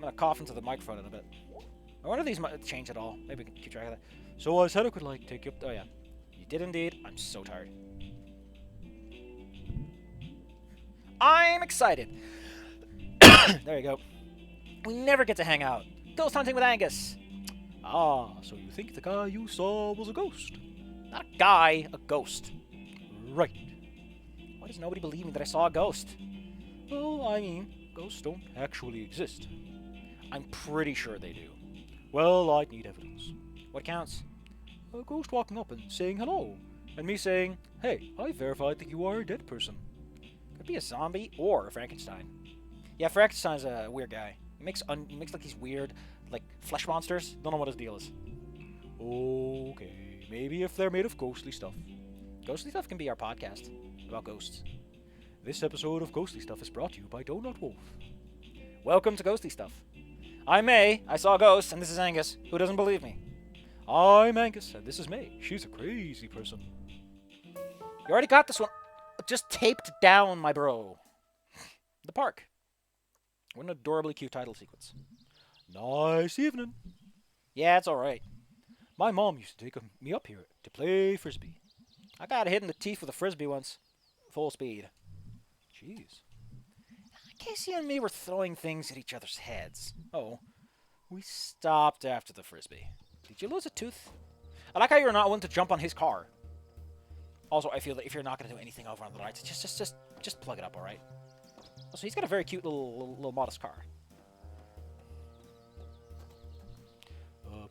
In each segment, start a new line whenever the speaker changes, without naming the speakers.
I'm gonna cough into the microphone in a bit. I wonder if these might change at all. Maybe we can keep track of that. So I said I could, like, take you up... Oh, yeah. You did indeed. I'm so tired. I'm excited. There you go. We never get to hang out. Ghost hunting with Angus. Ah, so you think the guy you saw was a ghost? Not a guy, a ghost. Right. Why does nobody believe me that I saw a ghost? Well, I mean, ghosts don't actually exist. I'm pretty sure they do. Well, I'd need evidence. What counts? A ghost walking up and saying hello, and me saying, hey, I verified that you are a dead person. Could be a zombie or a Frankenstein. Yeah, Frankenstein's a weird guy. He makes like these weird, like, flesh monsters. Don't know what his deal is. Okay, maybe if they're made of ghostly stuff. Ghostly Stuff can be our podcast about ghosts. This episode of Ghostly Stuff is brought to you by Donut Wolf. Welcome to Ghostly Stuff. I'm May, I saw a ghost, and this is Angus, who doesn't believe me. I'm Angus, and this is May. She's a crazy person. You already got this one just taped down, my bro. The park. What an adorably cute title sequence. Nice evening. Yeah, it's alright. My mom used to take me up here to play frisbee. I got hit in the teeth with a frisbee once. Full speed. Jeez. Casey and me were throwing things at each other's heads. Oh. We stopped after the frisbee. Did you lose a tooth? I like how you're not willing to jump on his car. Also, I feel that if you're not going to do anything over on the right, just plug it up, alright? Also, he's got a very cute little modest car.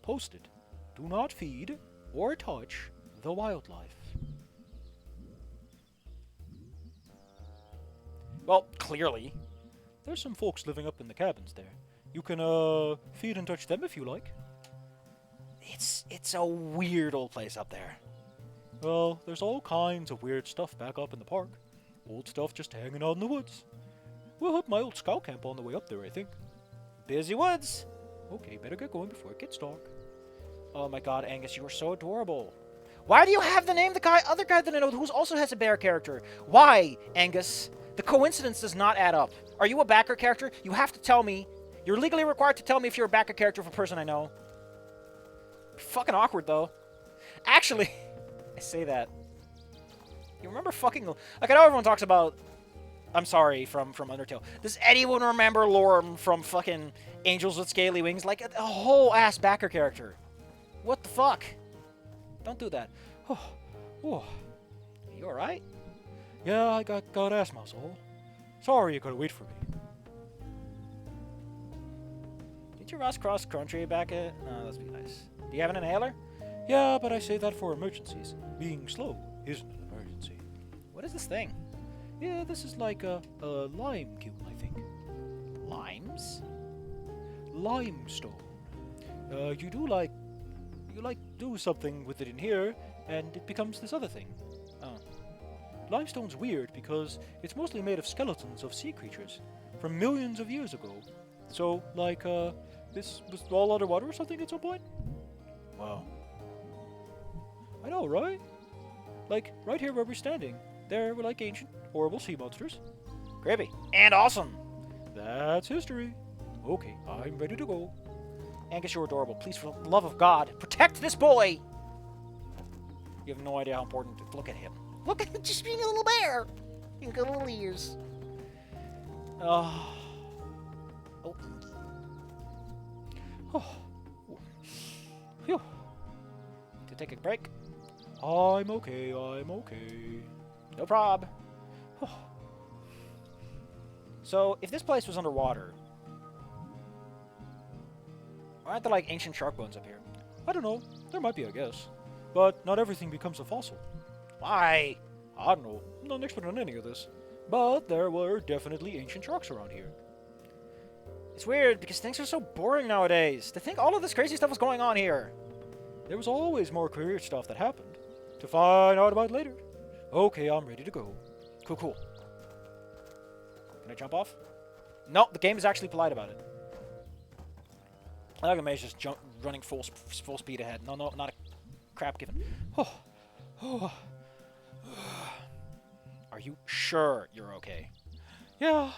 Posted. Do not feed or touch the wildlife. Well, clearly. There's some folks living up in the cabins there. You can, feed and touch them if you like. It's a weird old place up there. Well, there's all kinds of weird stuff back up in the park. Old stuff just hanging out in the woods. We'll hit my old scout camp on the way up there, I think. Busy woods! Okay, better get going before it gets dark. Oh my god, Angus, you are so adorable. Why do you have the name the other guy that I know who also has a bear character? Why, Angus? The coincidence does not add up. Are you a backer character? You have to tell me. You're legally required to tell me if you're a backer character of a person I know. Fucking awkward, though. Actually, I say that. You remember fucking... Like, I know everyone talks about... I'm sorry, from Undertale. Does anyone remember Lorm from fucking Angels with Scaly Wings? Like, a whole-ass backer character. What the fuck? Don't do that. Oh. Oh. You alright? Yeah, I got asthma, so... Sorry you gotta wait for me. Did you Ross cross country back at... No, let's be nice. Do you have an inhaler? Yeah, but I say that for emergencies. Being slow isn't an emergency. What is this thing? Yeah, this is like a lime kiln, I think. Limes? Limestone. You do something with it in here, and it becomes this other thing. Oh. Limestone's weird because it's mostly made of skeletons of sea creatures from millions of years ago. So, like, this was all underwater or something at some point? Wow. I know, right? Like, right here where we're standing, there were like ancient, horrible sea monsters. Creepy. And awesome! That's history. Okay, I'm ready to go. Angus, you're adorable. Please, for the love of God, protect this boy! You have no idea how important... Look at him. Look at him just being a little bear! He's got little ears. Oh. Oh. Oh. Phew. To take a break. I'm okay, I'm okay. No prob. Oh. So, if this place was underwater, why aren't there like ancient shark bones up here? I don't know. There might be, I guess. But not everything becomes a fossil. Why? I don't know. I'm not an expert on any of this. But there were definitely ancient sharks around here. It's weird because things are so boring nowadays. To think all of this crazy stuff was going on here. There was always more weird stuff that happened. To find out about later. Okay, I'm ready to go. Cool, cool. Can I jump off? No, the game is actually polite about it. I like May's just running full speed ahead. No, not a crap given. Oh. Oh. Are you sure you're okay? Yeah.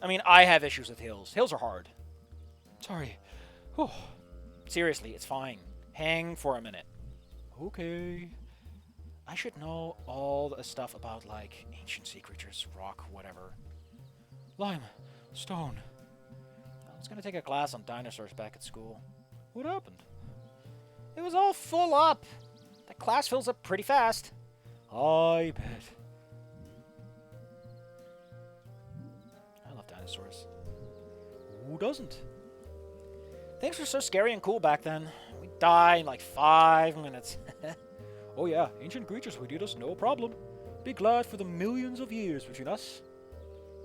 I mean, I have issues with hills. Hills are hard. Sorry. Oh. Seriously, it's fine. Hang for a minute. Okay. I should know all the stuff about, like, ancient sea creatures, rock, whatever. Lime. Stone. I was gonna take a class on dinosaurs back at school. What happened? It was all full up. That class fills up pretty fast. I bet. I love dinosaurs. Who doesn't? Things were so scary and cool back then. We'd die in like 5 minutes. Oh yeah, ancient creatures would eat us no problem. Be glad for the millions of years between us.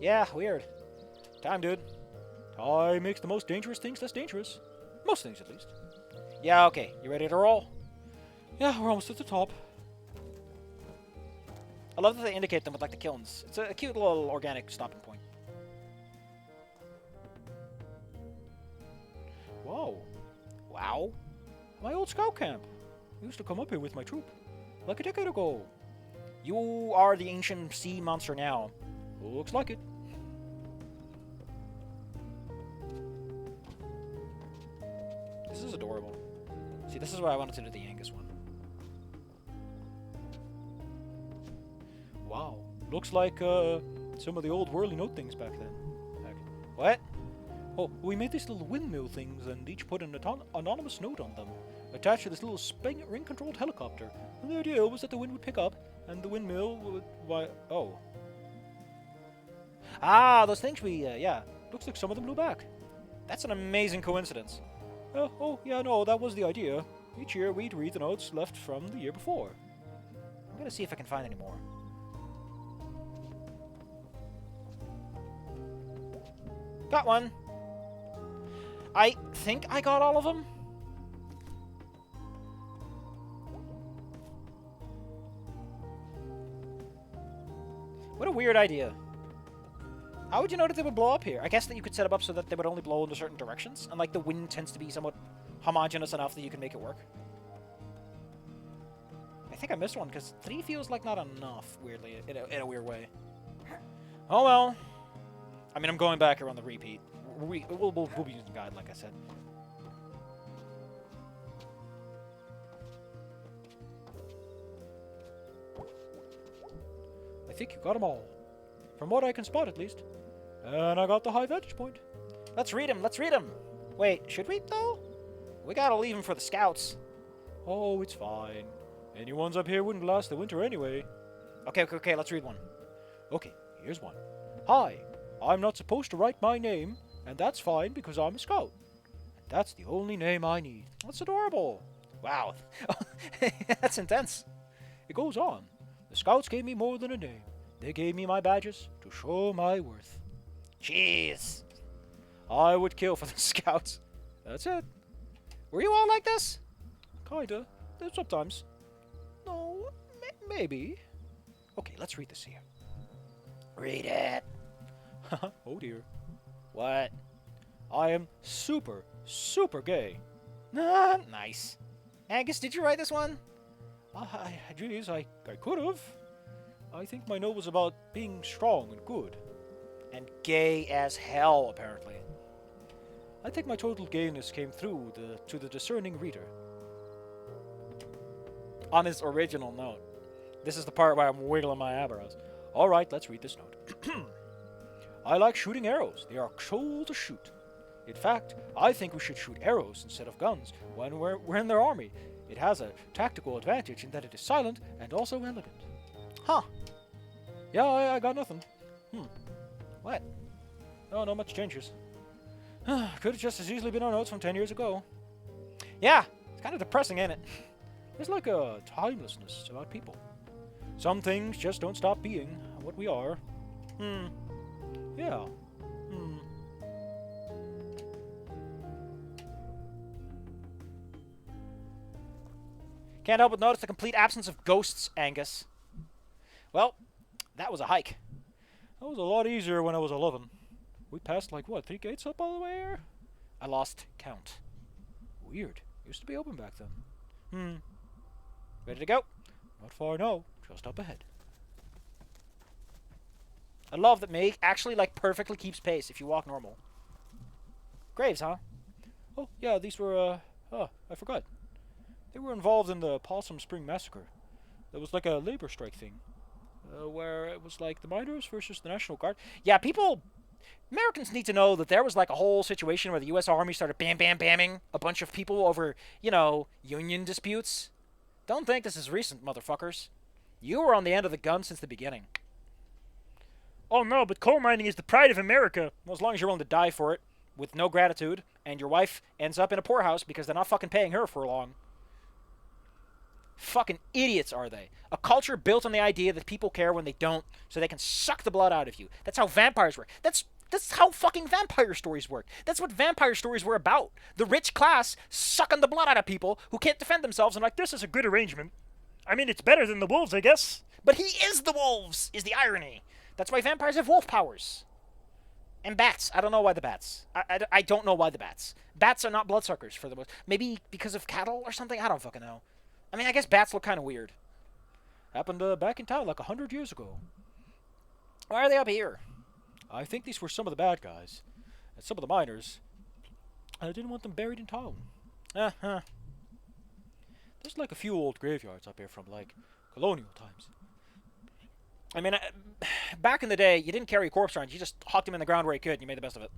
Yeah, weird. Time, dude. Time makes the most dangerous things less dangerous. Most things, at least. Yeah, okay. You ready to roll? Yeah, we're almost at the top. I love that they indicate them with, like, the kilns. It's a cute little organic stopping point. Whoa. Wow. My old scout camp. I used to come up here with my troop. Like a decade ago. You are the ancient sea monster now. Looks like it. This is adorable. See, this is what I wanted to do the Angus one. Wow. Looks like some of the old whirly note things back then. What? Oh, we made these little windmill things and each put an anonymous note on them, attached to this little ring-controlled helicopter. And the idea was that the wind would pick up, and the windmill would... Oh. Ah, those things yeah. Looks like some of them blew back. That's an amazing coincidence. Oh, yeah, no, that was the idea. Each year we'd read the notes left from the year before. I'm gonna see if I can find any more. Got one. I think I got all of them. What a weird idea. How would you know that they would blow up here? I guess that you could set them up so that they would only blow in certain directions, and like the wind tends to be somewhat homogeneous enough that you can make it work. I think I missed one because 3 feels like not enough, weirdly, in a weird way. Oh well. I mean, I'm going back around the repeat. We'll be using guide, like I said. I think you got them all. From what I can spot, at least. And I got the high vantage point. Let's read them, let's read them! Wait, should we, though? We gotta leave them for the scouts. Oh, it's fine. Any ones up here wouldn't last the winter anyway. Okay, let's read one. Okay, here's one. Hi, I'm not supposed to write my name, and that's fine because I'm a scout. And that's the only name I need. That's adorable. Wow. That's intense. It goes on. The scouts gave me more than a name. They gave me my badges to show my worth. Jeez. I would kill for the scouts. That's it. Were you all like this? Kinda. Sometimes. No, maybe. Okay, let's read this here. Read it. Oh dear. What? I am super, super gay. Nice. Angus, did you write this one? Geez, I could have. I think my note was about being strong and good. And gay as hell, apparently. I think my total gayness came through to the discerning reader. On his original note. This is the part where I'm wiggling my eyebrows. Alright, let's read this note. I like shooting arrows. They are cool to shoot. In fact, I think we should shoot arrows instead of guns when we're in their army. It has a tactical advantage in that it is silent and also elegant. Huh. Yeah, I got nothing. What? Oh, not much changes. Could have just as easily been our notes from 10 years ago. Yeah, it's kind of depressing, ain't it? There's like a timelessness about people. Some things just don't stop being what we are. Yeah. Can't help but notice the complete absence of ghosts, Angus. Well, that was a hike. That was a lot easier when I was 11. We passed, like, what, 3 gates up all the way here? I lost count. Weird. Used to be open back then. Ready to go? Not far, no. Just up ahead. I love that Meg actually, like, perfectly keeps pace if you walk normal. Graves, huh? Oh, yeah, these were, oh, I forgot. They were involved in the Possum Spring Massacre. It was like a labor strike thing. Where it was like the miners versus the National Guard. Yeah, Americans need to know that there was like a whole situation where the U.S. Army started bamming a bunch of people over, union disputes. Don't think this is recent, motherfuckers. You were on the end of the gun since the beginning. Oh no, but coal mining is the pride of America. Well, as long as you're willing to die for it, with no gratitude, and your wife ends up in a poorhouse because they're not fucking paying her for long. Fucking idiots are they? A culture built on the idea that people care when they don't, so they can suck the blood out of you. That's how vampires work. That's how fucking vampire stories work. That's what vampire stories were about. The rich class sucking the blood out of people who can't defend themselves and like, this is a good arrangement. I mean, it's better than the wolves, I guess. But he is the wolves, is the irony. That's why vampires have wolf powers. And bats. I don't know why the bats. I don't know why the bats. Bats are not bloodsuckers for the most. Maybe because of cattle or something? I don't fucking know. I mean, I guess bats look kind of weird. Happened back in town like 100 years ago. Why are they up here? I think these were some of the bad guys. And some of the miners. I didn't want them buried in town. Uh-huh. There's like a few old graveyards up here from like colonial times. I mean, back in the day, you didn't carry a corpse around. You just hucked him in the ground where you could and you made the best of it.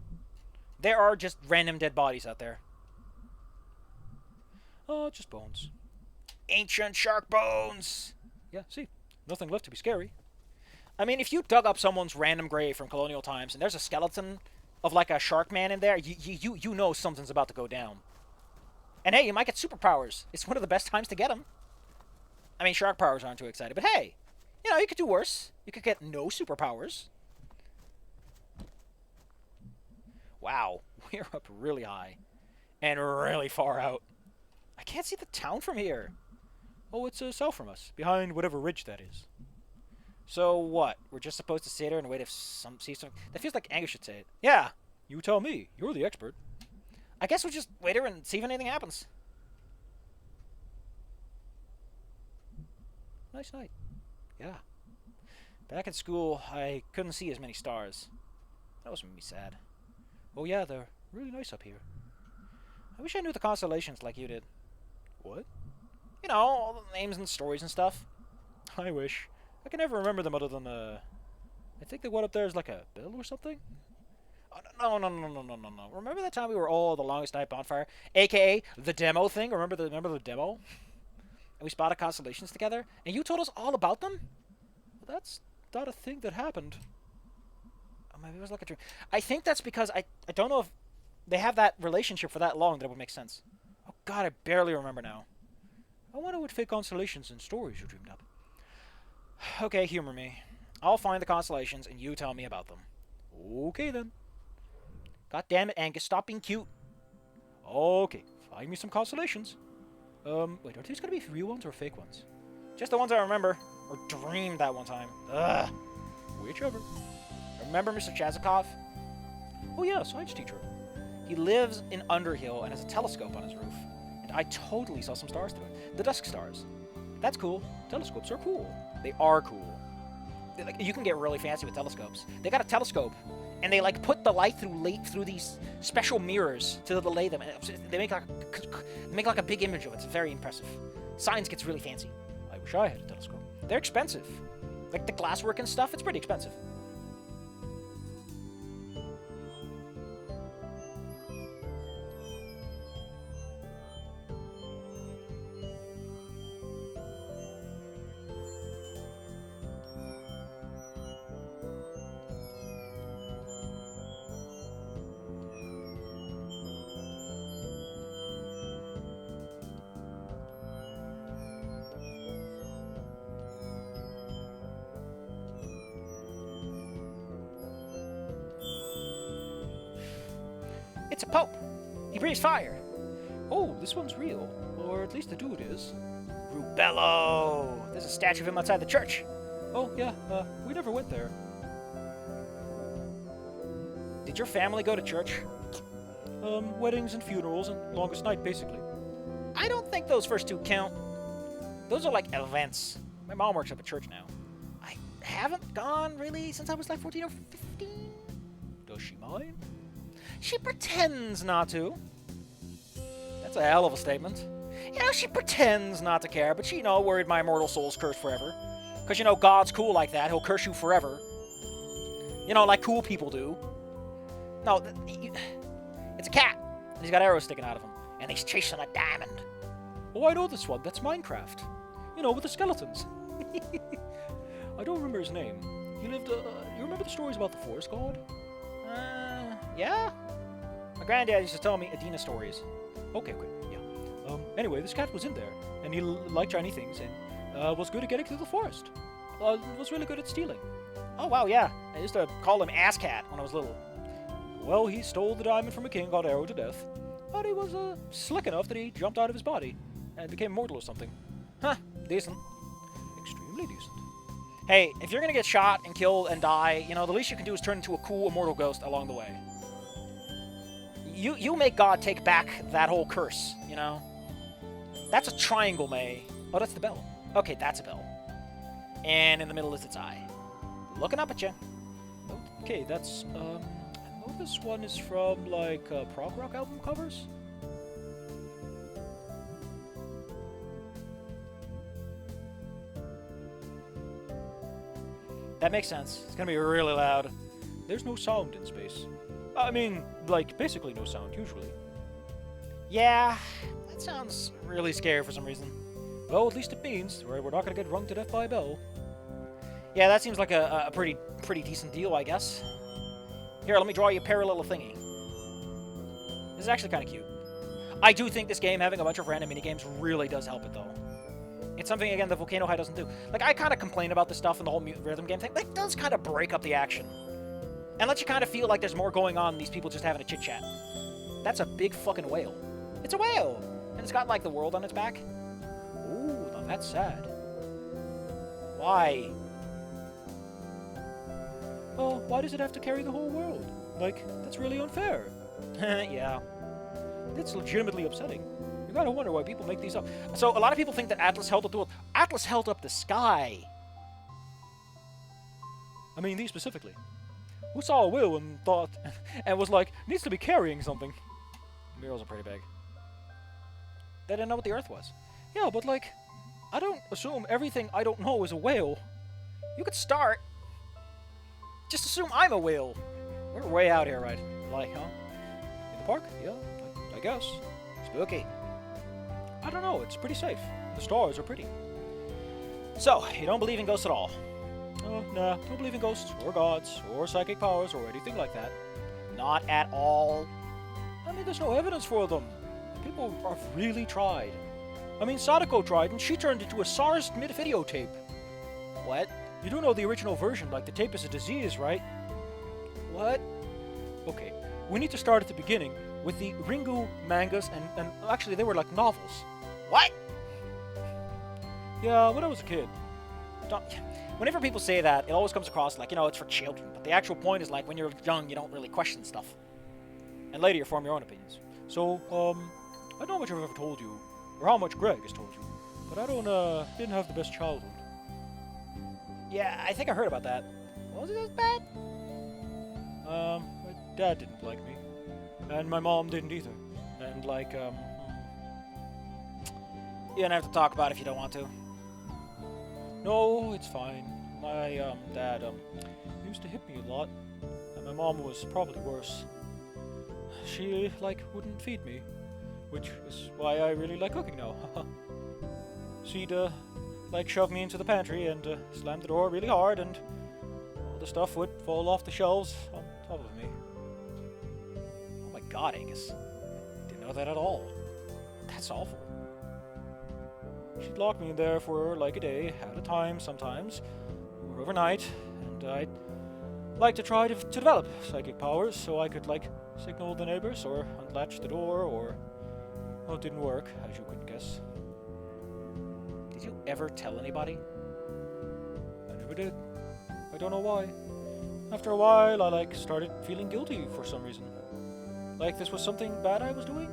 There are just random dead bodies out there. Oh, just bones. Ancient shark bones! Yeah, see, nothing left to be scary. I mean, if you dug up someone's random grave from colonial times and there's a skeleton of like a shark man in there, you know something's about to go down. And hey, you might get superpowers. It's one of the best times to get them. I mean, shark powers aren't too exciting, but hey, you could do worse. You could get no superpowers. Wow, we're up really high and really far out. I can't see the town from here. Oh, it's south from us, behind whatever ridge that is. So what? We're just supposed to sit here and wait if see some. That feels like Angus should say it. Yeah, you tell me. You're the expert. I guess we'll just wait here and see if anything happens. Nice night. Yeah. Back in school, I couldn't see as many stars. That was made me sad. Oh yeah, they're really nice up here. I wish I knew the constellations like you did. What? All the names and stories and stuff. I wish. I can never remember them other than, I think the one up there is like a bell or something? Oh, no. Remember that time we were all at the longest night bonfire? AKA the demo thing? Remember the demo? And we spotted constellations together? And you told us all about them? Well, that's not a thing that happened. Oh, maybe it was like a dream. I think that's because I don't know if they have that relationship for that long that it would make sense. Oh god, I barely remember now. I wonder what fake constellations and stories you dreamed up. Okay, humor me. I'll find the constellations and you tell me about them. Okay then. God damn it, Angus, stop being cute. Okay, find me some constellations. Wait, are these gonna be real ones or fake ones? Just the ones I remember. Or dreamed that one time. Ugh. Whichever. Remember Mr. Chazikov? Oh yeah, science teacher. He lives in Underhill and has a telescope on his roof. And I totally saw some stars through it. The dusk stars. That's cool. Telescopes are cool. They are cool. You can get really fancy with telescopes. They got a telescope, and they like put the light through these special mirrors to delay them. They make like a big image of it. It's very impressive. Science gets really fancy. I wish I had a telescope. They're expensive. Like the glasswork and stuff, it's pretty expensive. It's a Pope. He breathes fire. Oh, this one's real. Or at least the dude is. Rubello! There's a statue of him outside the church. Oh, yeah, we never went there. Did your family go to church? Weddings and funerals and longest night, basically. I don't think those first two count. Those are like events. My mom works up at church now. I haven't gone, really, since I was like 14 or 15. Does she mind? She pretends not to. That's a hell of a statement. You know, she pretends not to care, but she, you know, worried my immortal soul's cursed forever. Because, you know, God's cool like that. He'll curse you forever. You know, like cool people do. No, it's a cat. And he's got arrows sticking out of him. And he's chasing a diamond. Oh, I know this one. That's Minecraft. You know, with the skeletons. I don't remember his name. He lived, you remember the stories about the forest god? Yeah? My granddad used to tell me Adina stories. Okay, yeah. Anyway, this cat was in there, and he liked shiny things, and was good at getting through the forest. Was really good at stealing. Oh, wow, yeah. I used to call him Ass Cat when I was little. Well, he stole the diamond from a king, got arrowed to death. But he was slick enough that he jumped out of his body and became immortal or something. Huh, decent. Extremely decent. Hey, if you're gonna get shot and killed and die, you know, the least you can do is turn into a cool immortal ghost along the way. You make God take back that whole curse, you know? That's a triangle, May. Oh, that's the bell. Okay, that's a bell. And in the middle is its eye. Looking up at you. Okay, that's, I know this one is from, like, prog rock album covers? That makes sense. It's gonna be really loud. There's no sound in space. I mean, like, basically no sound, usually. Yeah, that sounds really scary for some reason. Well, at least it means we're not gonna get rung to death by a bell. Yeah, that seems like a pretty decent deal, I guess. Here, let me draw you a parallel thingy. This is actually kind of cute. I do think this game having a bunch of random minigames really does help it, though. It's something, again, that Volcano High doesn't do. Like, I kind of complain about this stuff and the whole rhythm game thing, but it does kind of break up the action. And lets you kind of feel like there's more going on than these people just having a chit-chat. That's a big fucking whale. It's a whale! And it's got, like, the world on its back. Ooh, now that's sad. Why? Oh, why does it have to carry the whole world? Like, that's really unfair. Yeah. It's legitimately upsetting. You gotta wonder why people make these up. So, a lot of people think that Atlas held up the world. Atlas held up the sky! I mean, these specifically. Who saw a whale and thought, and was like, needs to be carrying something? Murals are pretty big. They didn't know what the Earth was. Yeah, but like, I don't assume everything I don't know is a whale. You could start. Just assume I'm a whale. We're way out here, right? Like, huh? In the park? Yeah, I guess. Spooky. I don't know, it's pretty safe. The stars are pretty. So, you don't believe in ghosts at all? Nah, don't believe in ghosts, or gods, or psychic powers, or anything like that. Not at all. I mean, there's no evidence for them. People have really tried. I mean, Sadako tried, and she turned into a SARS videotape. What? You don't know the original version, like the tape is a disease, right? What? Okay, we need to start at the beginning with the Ringu mangas, and actually they were like novels. What? Yeah, when I was a kid. Whenever people say that, it always comes across like, you know, it's for children. But the actual point is like, when you're young, you don't really question stuff. And later you form your own opinions. So, I don't know how much I've ever told you, or how much Greg has told you, but I didn't have the best childhood. Yeah, I think I heard about that. Was it as bad? My dad didn't like me. And my mom didn't either. And like, you don't have to talk about it if you don't want to. No, it's fine. My, dad, used to hit me a lot. And my mom was probably worse. She, like, wouldn't feed me. Which is why I really like cooking now. She'd, like, shove me into the pantry and, slam the door really hard, and all the stuff would fall off the shelves on top of me. Oh my god, Angus. Didn't know that at all. That's awful. She'd lock me in there for like a day at a time sometimes, or overnight, and I'd like to try to develop psychic powers so I could like signal the neighbors or unlatch the door, or well, it didn't work, as you couldn't guess. Did you ever tell anybody? I never did. I don't know why. After a while, I like started feeling guilty for some reason. Like this was something bad I was doing.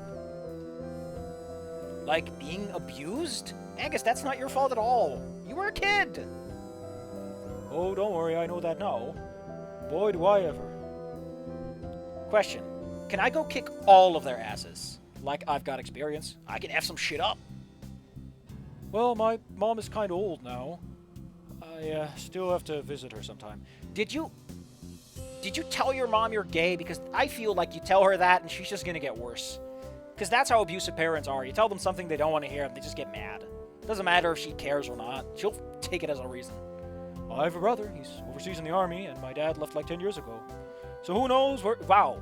Like being abused? Angus, that's not your fault at all. You were a kid. Oh, don't worry, I know that now. Boy, do I ever. Question. Can I go kick all of their asses? Like I've got experience. I can F some shit up. Well, my mom is kind of old now. I still have to visit her sometime. Did you tell your mom you're gay? Because I feel like you tell her that and she's just gonna get worse. Because that's how abusive parents are. You tell them something they don't want to hear and they just get mad. Doesn't matter if she cares or not. She'll take it as a reason. I have a brother. He's overseas in the army, and my dad left like 10 years ago. So who knows where... Wow.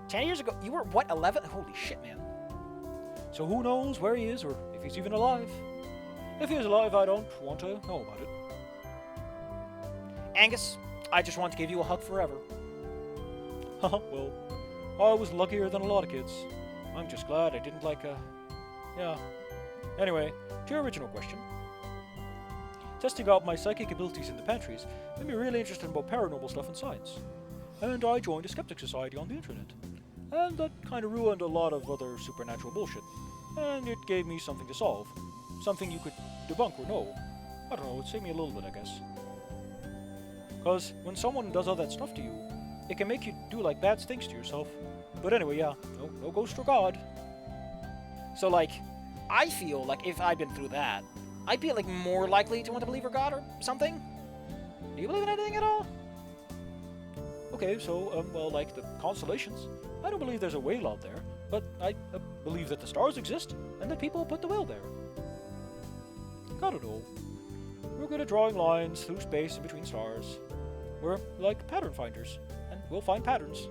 10 years ago? You were, what, 11? Holy shit, man. So who knows where he is or if he's even alive. If he is alive, I don't want to know about it. Angus, I just want to give you a hug forever. Well, I was luckier than a lot of kids. I'm just glad I didn't yeah. Anyway, to your original question. Testing out my psychic abilities in the pantries made me really interested in both paranormal stuff and science. And I joined a skeptic society on the internet. And that kind of ruined a lot of other supernatural bullshit. And it gave me something to solve. Something you could debunk or know. I don't know, it saved me a little bit, I guess. Because when someone does all that stuff to you, it can make you do like bad things to yourself. But anyway, yeah, no ghost or God. So like, I feel like if I'd been through that, I'd be like more likely to want to believe in God or something. Do you believe in anything at all? Okay, so, well, like the constellations. I don't believe there's a whale out there, but I believe that the stars exist and that people put the whale there. I don't know. We're good at drawing lines through space in between stars. We're like pattern finders, and we'll find patterns.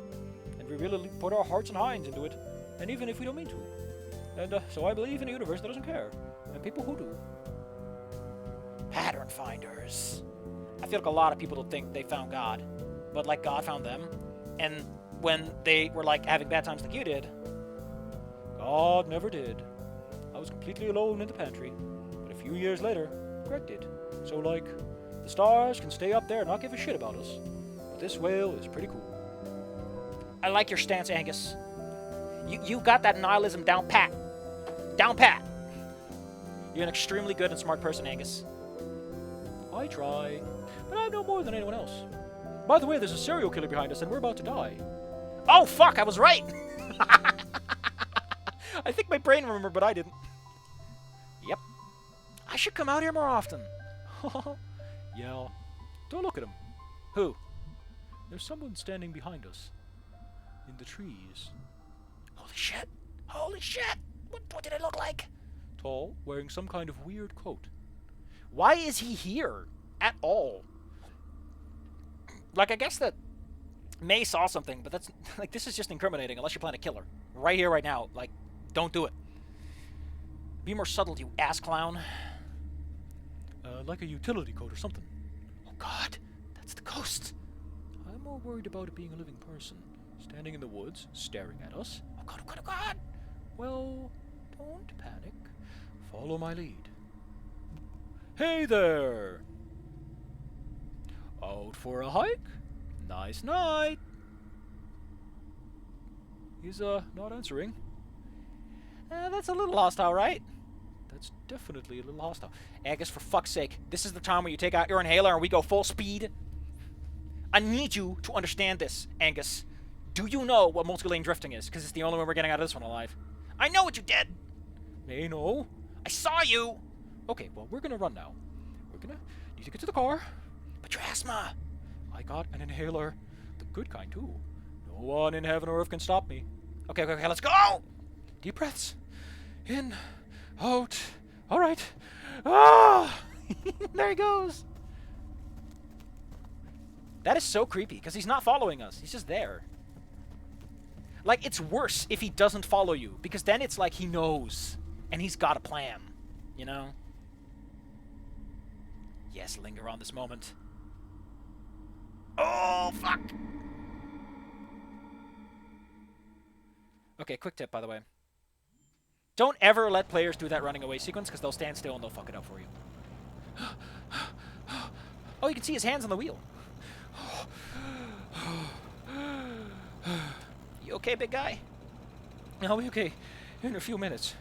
And we really put our hearts and minds into it, and even if we don't mean to. And so I believe in a universe that doesn't care, and people who do. Pattern finders. I feel like a lot of people don't think they found God, but like God found them, and when they were like having bad times like you did, God never did. I was completely alone in the pantry, but a few years later, Greg did. So like, the stars can stay up there and not give a shit about us, but this whale is pretty cool. I like your stance, Angus. You got that nihilism down pat. Down pat. You're an extremely good and smart person, Angus. I try, but I'm no more than anyone else. By the way, there's a serial killer behind us, and we're about to die. Oh, fuck, I was right! I think my brain remembered, but I didn't. Yep. I should come out here more often. Yeah. Don't look at him. Who? There's someone standing behind us. In the trees. Holy shit! Holy shit! What did it look like? Tall, wearing some kind of weird coat. Why is he here? At all? Like, I guess that May saw something, but that's, like, this is just incriminating unless you're planning to kill her. Right here, right now. Like, don't do it. Be more subtle, you ass clown. Like a utility coat or something. Oh god, that's the ghost. I'm more worried about it being a living person. Standing in the woods, staring at us. Oh god, oh god, oh god! Well, don't panic. Follow my lead. Hey there! Out for a hike? Nice night! He's, not answering. That's a little hostile, right? That's definitely a little hostile. Angus, for fuck's sake, this is the time where you take out your inhaler and we go full speed. I need you to understand this, Angus. Do you know what multi-lane drifting is? Because it's the only way we're getting out of this one alive. I know what you did! May no. I saw you! Okay, well, we're gonna run now. We're gonna need to get to the car. But your asthma! I got an inhaler. The good kind, too. No one in heaven or earth can stop me. Okay, let's go! Deep breaths. In. Out. Alright. Ah! There he goes. That is so creepy, because he's not following us. He's just there. Like, it's worse if he doesn't follow you, because then it's like he knows, and he's got a plan, you know? Yes, linger on this moment. Oh, fuck! Okay, quick tip, by the way. Don't ever let players do that running away sequence, because they'll stand still and they'll fuck it up for you. Oh, you can see his hands on the wheel. You okay, big guy? I'll be okay in a few minutes.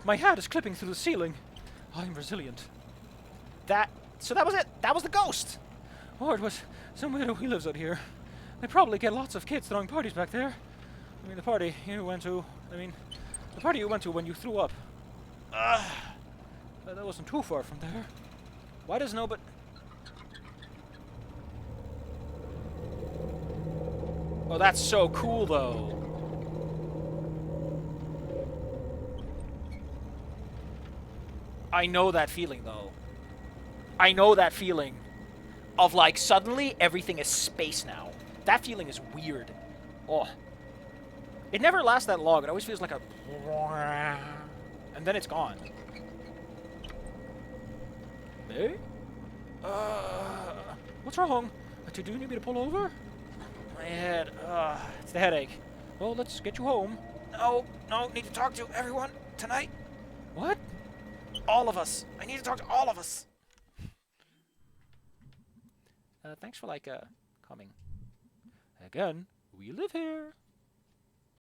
My hat is clipping through the ceiling. I'm resilient. So that was it. That was the ghost. Or it was some widow who lives out here. They probably get lots of kids throwing parties back there. I mean, the party you went to, I mean, The party you went to when you threw up. That wasn't too far from there. Why does nobody... Oh, that's so cool, though. I know that feeling, though. I know that feeling of, like, suddenly everything is space now. That feeling is weird. Oh. It never lasts that long. It always feels like a... And then it's gone. Hey? What's wrong? Do you need me to pull over? My head. It's the headache. Well, let's get you home. No, need to talk to everyone tonight. What? All of us. I need to talk to all of us. Thanks for, like, coming. Again, we live here.